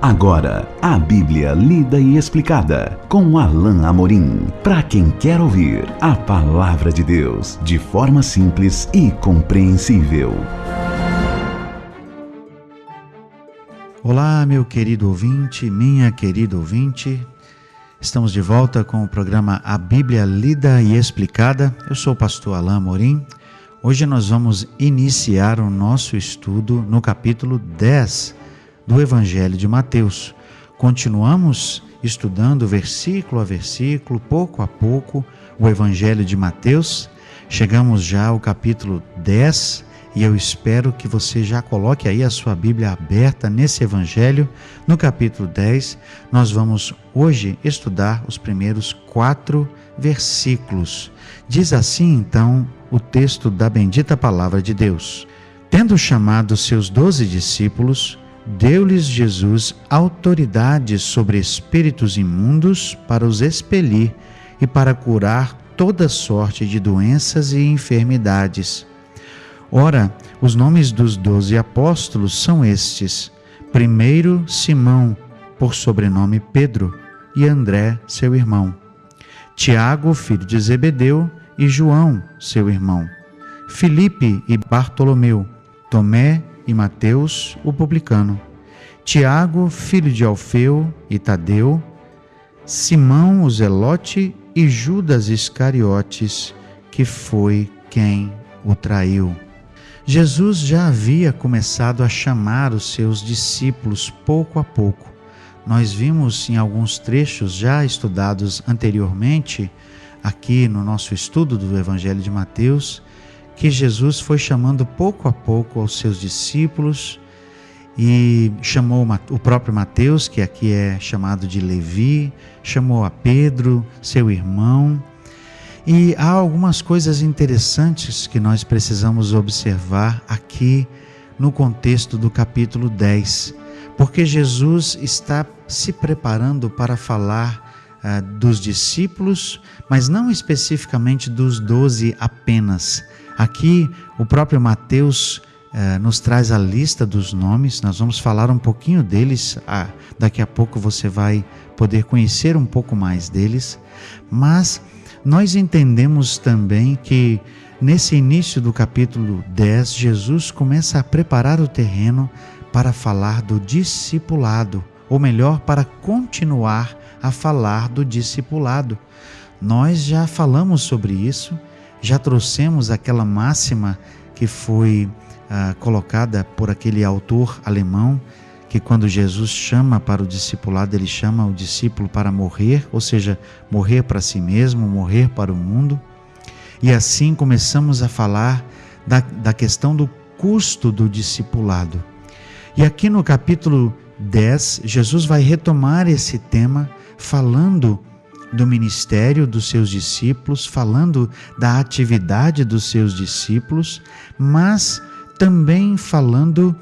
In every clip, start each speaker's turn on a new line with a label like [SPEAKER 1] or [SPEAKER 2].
[SPEAKER 1] Agora, a Bíblia lida e explicada com Alain Amorim. Para quem quer ouvir a Palavra de Deus de forma simples e compreensível.
[SPEAKER 2] Olá, meu querido ouvinte, minha querida ouvinte. Estamos de volta com o programa A Bíblia Lida e Explicada. Eu sou o pastor Alain Amorim. Hoje nós vamos iniciar o nosso estudo no capítulo 10 do Evangelho de Mateus. Continuamos estudando versículo a versículo, pouco a pouco, o Evangelho de Mateus. Chegamos já ao capítulo 10 e eu espero que você já coloque aí a sua Bíblia aberta nesse Evangelho. No capítulo 10, nós vamos hoje estudar os primeiros 4 versículos. Diz assim, então, o texto da bendita Palavra de Deus. Tendo chamado seus 12 discípulos, deu-lhes Jesus autoridade sobre espíritos imundos para os expelir e para curar toda sorte de doenças e enfermidades. Ora, os nomes dos 12 apóstolos são estes: primeiro, Simão, por sobrenome Pedro, e André, seu irmão; Tiago, filho de Zebedeu, e João, seu irmão; Filipe e Bartolomeu; Tomé e Mateus, o publicano; Tiago, filho de Alfeu e Tadeu; Simão, o Zelote, e Judas Iscariotes, que foi quem o traiu. Jesus já havia começado a chamar os seus discípulos pouco a pouco. Nós vimos em alguns trechos já estudados anteriormente, aqui no nosso estudo do Evangelho de Mateus, que Jesus foi chamando pouco a pouco aos seus discípulos e chamou o próprio Mateus, que aqui é chamado de Levi, chamou a Pedro, seu irmão. E há algumas coisas interessantes que nós precisamos observar aqui no contexto do capítulo 10, porque Jesus está se preparando para falar dos discípulos, mas não especificamente dos 12 apenas. Aqui o próprio Mateus nos traz a lista dos nomes. Nós vamos falar um pouquinho deles, daqui a pouco você vai poder conhecer um pouco mais deles, mas nós entendemos também que nesse início do capítulo 10, Jesus começa a preparar o terreno para falar do discipulado, ou melhor, para continuar a falar do discipulado. Nós já falamos sobre isso, já trouxemos aquela máxima que foi colocada por aquele autor alemão, que quando Jesus chama para o discipulado, ele chama o discípulo para morrer, ou seja, morrer para si mesmo, morrer para o mundo. E assim começamos a falar da questão do custo do discipulado. E aqui no capítulo 10, Jesus vai retomar esse tema, falando do ministério dos seus discípulos, falando da atividade dos seus discípulos, mas também falando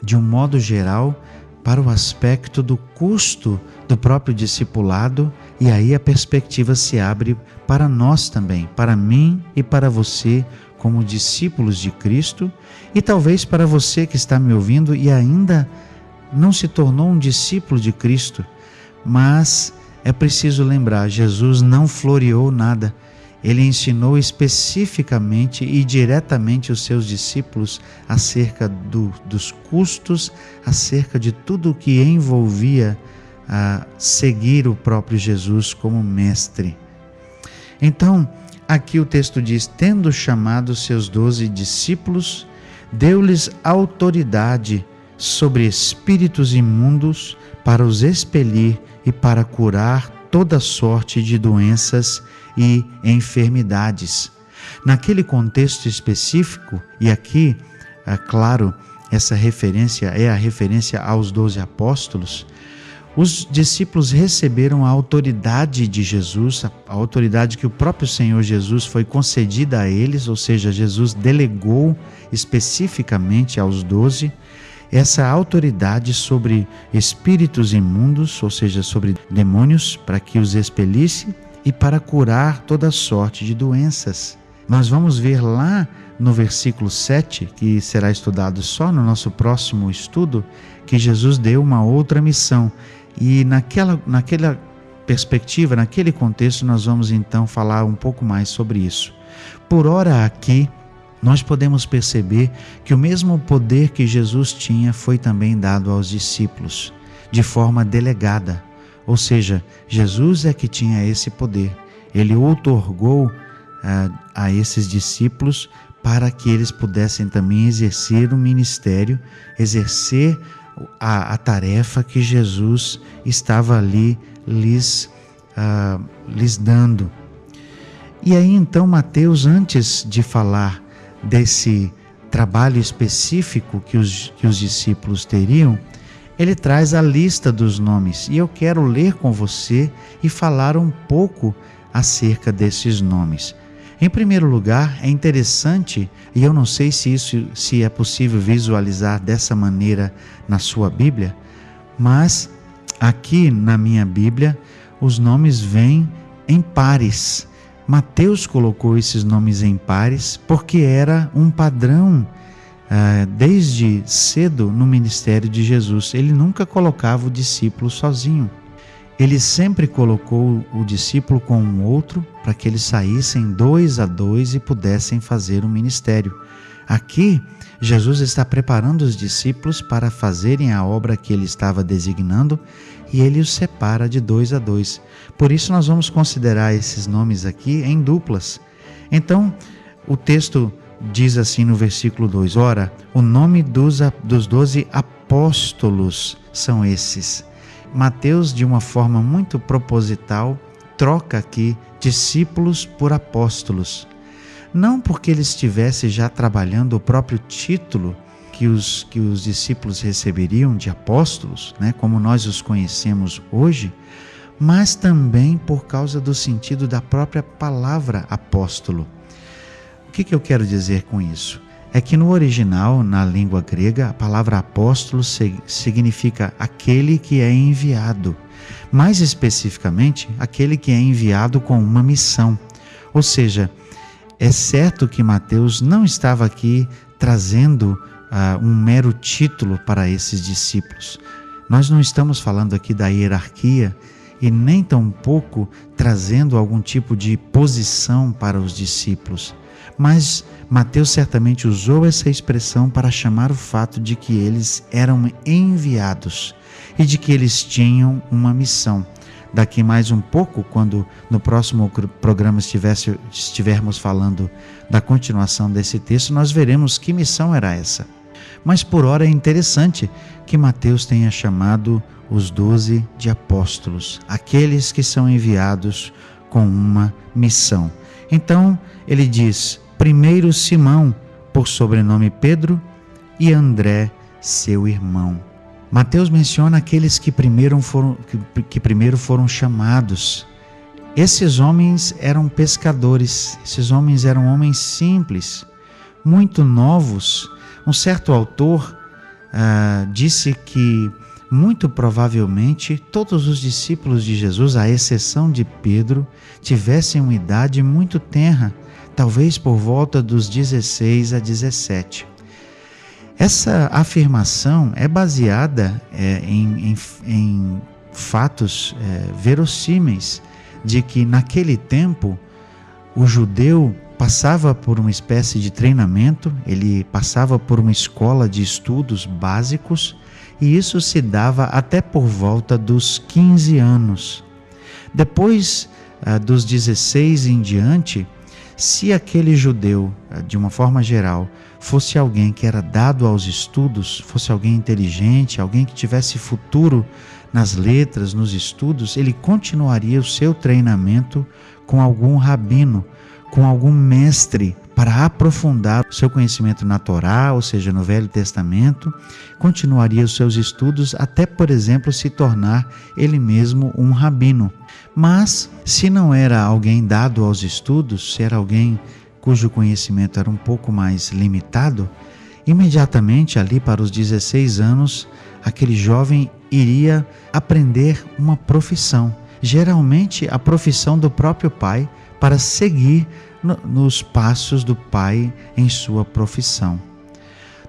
[SPEAKER 2] de um modo geral para o aspecto do custo do próprio discipulado, e aí a perspectiva se abre para nós também, para mim e para você como discípulos de Cristo, e talvez para você que está me ouvindo e ainda não se tornou um discípulo de Cristo, mas é preciso lembrar, Jesus não floreou nada. Ele ensinou especificamente e diretamente os seus discípulos acerca dos custos, acerca de tudo o que envolvia seguir o próprio Jesus como mestre. Então, aqui o texto diz: tendo chamado seus 12 discípulos, deu-lhes autoridade sobre espíritos imundos para os expelir e para curar toda sorte de doenças e enfermidades. Naquele contexto específico, e aqui, claro, essa referência é a referência aos 12 apóstolos, os discípulos receberam a autoridade de Jesus, a autoridade que o próprio Senhor Jesus foi concedida a eles, ou seja, Jesus delegou especificamente aos 12 essa autoridade sobre espíritos imundos, ou seja, sobre demônios, para que os expelisse e para curar toda sorte de doenças. Nós vamos ver lá no versículo 7, que será estudado só no nosso próximo estudo, que Jesus deu uma outra missão. E naquela perspectiva, naquele contexto, nós vamos então falar um pouco mais sobre isso. Por ora aqui, nós podemos perceber que o mesmo poder que Jesus tinha foi também dado aos discípulos, de forma delegada. Ou seja, Jesus é que tinha esse poder. Ele outorgou a esses discípulos para que eles pudessem também exercer o ministério, exercer a tarefa que Jesus estava ali lhes dando. E aí então Mateus, antes de falar desse trabalho específico que os discípulos teriam, ele traz a lista dos nomes. E eu quero ler com você e falar um pouco acerca desses nomes. Em primeiro lugar, é interessante, e eu não sei se é possível visualizar dessa maneira na sua Bíblia, mas aqui na minha Bíblia, os nomes vêm em pares. Mateus colocou esses nomes em pares porque era um padrão desde cedo no ministério de Jesus. Ele nunca colocava o discípulo sozinho. Ele sempre colocou o discípulo com um outro para que eles saíssem 2 a 2 e pudessem fazer o ministério. Aqui, Jesus está preparando os discípulos para fazerem a obra que ele estava designando e ele os separa de 2 a 2. Por isso nós vamos considerar esses nomes aqui em duplas. Então, o texto diz assim no versículo 2, ora, o nome dos 12 apóstolos são esses. Mateus, de uma forma muito proposital, troca aqui discípulos por apóstolos. Não porque ele estivesse já trabalhando o próprio título que os discípulos receberiam de apóstolos, né, como nós os conhecemos hoje, mas também por causa do sentido da própria palavra apóstolo. O que eu quero dizer com isso? É que no original, na língua grega, a palavra apóstolo significa aquele que é enviado. Mais especificamente, aquele que é enviado com uma missão. Ou seja, é certo que Mateus não estava aqui trazendo um mero título para esses discípulos. Nós não estamos falando aqui da hierarquia e nem tampouco trazendo algum tipo de posição para os discípulos. Mas Mateus certamente usou essa expressão para chamar o fato de que eles eram enviados e de que eles tinham uma missão. Daqui mais um pouco, quando no próximo programa estivermos falando da continuação desse texto, nós veremos que missão era essa. Mas por ora é interessante que Mateus tenha chamado os 12 de apóstolos, aqueles que são enviados com uma missão. Então ele diz, primeiro Simão, por sobrenome Pedro, e André, seu irmão. Mateus menciona aqueles que primeiro foram chamados. Esses homens eram pescadores, esses homens eram homens simples, muito novos. Um certo autor disse que, muito provavelmente, todos os discípulos de Jesus, à exceção de Pedro, tivessem uma idade muito tenra, talvez por volta dos 16 a 17. Essa afirmação é baseada em fatos verossímeis de que naquele tempo o judeu passava por uma espécie de treinamento, ele passava por uma escola de estudos básicos e isso se dava até por volta dos 15 anos. Depois dos 16 em diante, se aquele judeu, de uma forma geral, fosse alguém que era dado aos estudos, fosse alguém inteligente, alguém que tivesse futuro nas letras, nos estudos, ele continuaria o seu treinamento com algum rabino, com algum mestre, para aprofundar o seu conhecimento na Torá, ou seja, no Velho Testamento, continuaria os seus estudos até, por exemplo, se tornar ele mesmo um rabino. Mas, se não era alguém dado aos estudos, se era alguém cujo conhecimento era um pouco mais limitado, imediatamente ali para os 16 anos, aquele jovem iria aprender uma profissão. Geralmente a profissão do próprio pai, para seguir nos passos do Pai em sua profissão.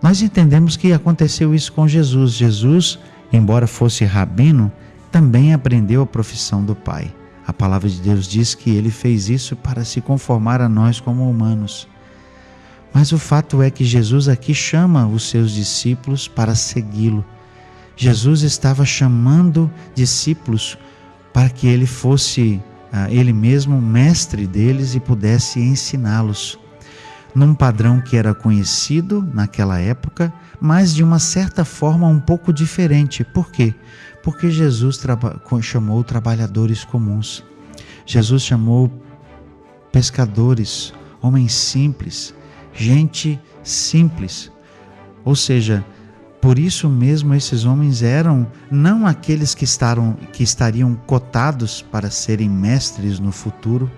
[SPEAKER 2] Nós entendemos que aconteceu isso com Jesus. Jesus, embora fosse rabino, também aprendeu a profissão do Pai. A palavra de Deus diz que ele fez isso para se conformar a nós como humanos. Mas o fato é que Jesus aqui chama os seus discípulos para segui-lo. Jesus estava chamando discípulos para que ele fosse ele mesmo mestre deles e pudesse ensiná-los num padrão que era conhecido naquela época, mas de uma certa forma um pouco diferente. Por quê? Porque Jesus chamou trabalhadores comuns. Jesus chamou pescadores, homens simples, gente simples. Ou seja, por isso mesmo esses homens eram não aqueles que estariam cotados para serem mestres no futuro,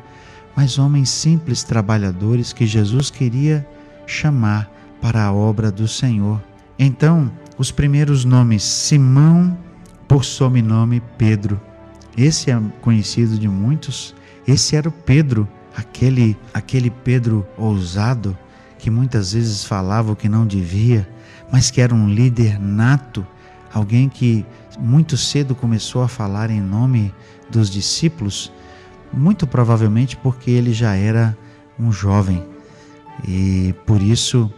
[SPEAKER 2] mas homens simples, trabalhadores que Jesus queria chamar para a obra do Senhor. Então, os primeiros nomes, Simão, por sobrenome Pedro. Esse é conhecido de muitos. Esse era o Pedro, aquele Pedro ousado, que muitas vezes falava o que não devia, mas que era um líder nato, alguém que muito cedo começou a falar em nome dos discípulos, muito provavelmente porque ele já era um jovem e por isso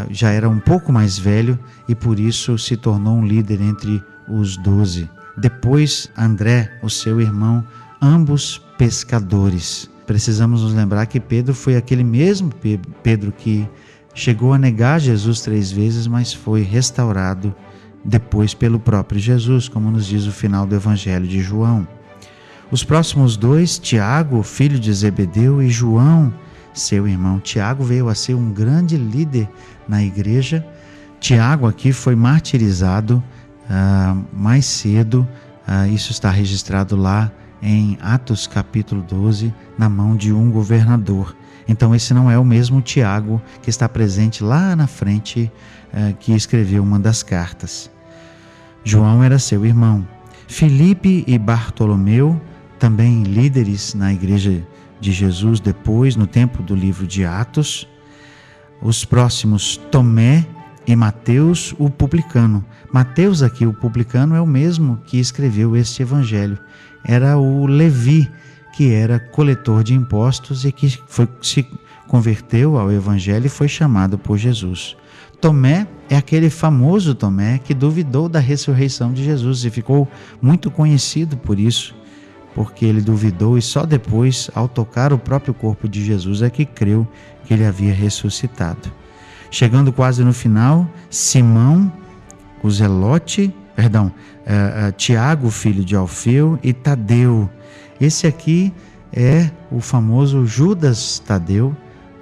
[SPEAKER 2] já era um pouco mais velho e por isso se tornou um líder entre os 12. Depois André, o seu irmão, ambos pescadores. Precisamos nos lembrar que Pedro foi aquele mesmo Pedro que chegou a negar Jesus 3 vezes, mas foi restaurado depois pelo próprio Jesus, como nos diz o final do Evangelho de João. Os próximos 2, Tiago, filho de Zebedeu, e João, seu irmão. Tiago veio a ser um grande líder na igreja. Tiago aqui foi martirizado mais cedo. Isso está registrado lá em Atos capítulo 12, na mão de um governador. Então esse não é o mesmo Tiago que está presente lá na frente, que escreveu uma das cartas. João era seu irmão. Filipe e Bartolomeu, também líderes na igreja de Jesus depois, no tempo do livro de Atos. Os próximos, Tomé e Mateus, o publicano. Mateus aqui, o publicano, é o mesmo que escreveu este evangelho. Era o Levi, que era coletor de impostos e que se converteu ao evangelho e foi chamado por Jesus. Tomé é aquele famoso Tomé que duvidou da ressurreição de Jesus e ficou muito conhecido por isso, porque ele duvidou e só depois, ao tocar o próprio corpo de Jesus, é que creu que ele havia ressuscitado. Chegando quase no final, Simão, o Zelote, Tiago, filho de Alfeu, e Tadeu. Esse aqui é o famoso Judas Tadeu,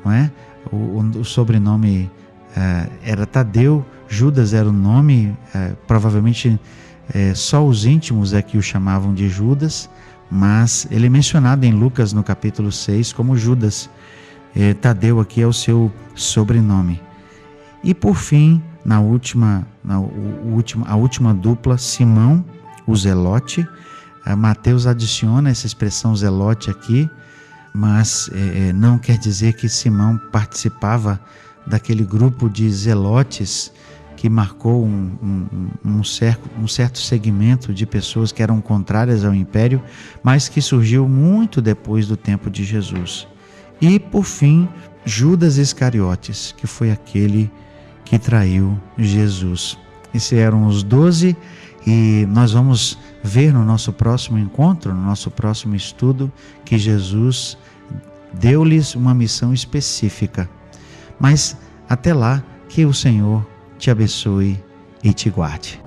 [SPEAKER 2] não é? O sobrenome era Tadeu, Judas era o nome, provavelmente só os íntimos é que o chamavam de Judas, mas ele é mencionado em Lucas no capítulo 6 como Judas. Tadeu aqui é o seu sobrenome. E por fim, a última dupla, Simão, o Zelote. Mateus adiciona essa expressão Zelote aqui, mas não quer dizer que Simão participava daquele grupo de zelotes que marcou um certo segmento de pessoas que eram contrárias ao império, mas que surgiu muito depois do tempo de Jesus. E, por fim, Judas Iscariotes, que foi aquele que traiu Jesus. Esses eram os 12 e nós vamos ver no nosso próximo encontro, no nosso próximo estudo, que Jesus deu-lhes uma missão específica. Mas até lá, que o Senhor te abençoe e te guarde.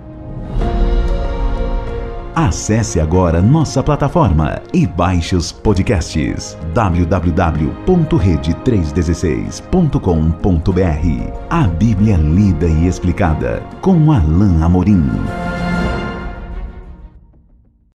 [SPEAKER 1] Acesse agora nossa plataforma e baixe os podcasts www.rede316.com.br. A Bíblia lida e explicada com Alain Amorim.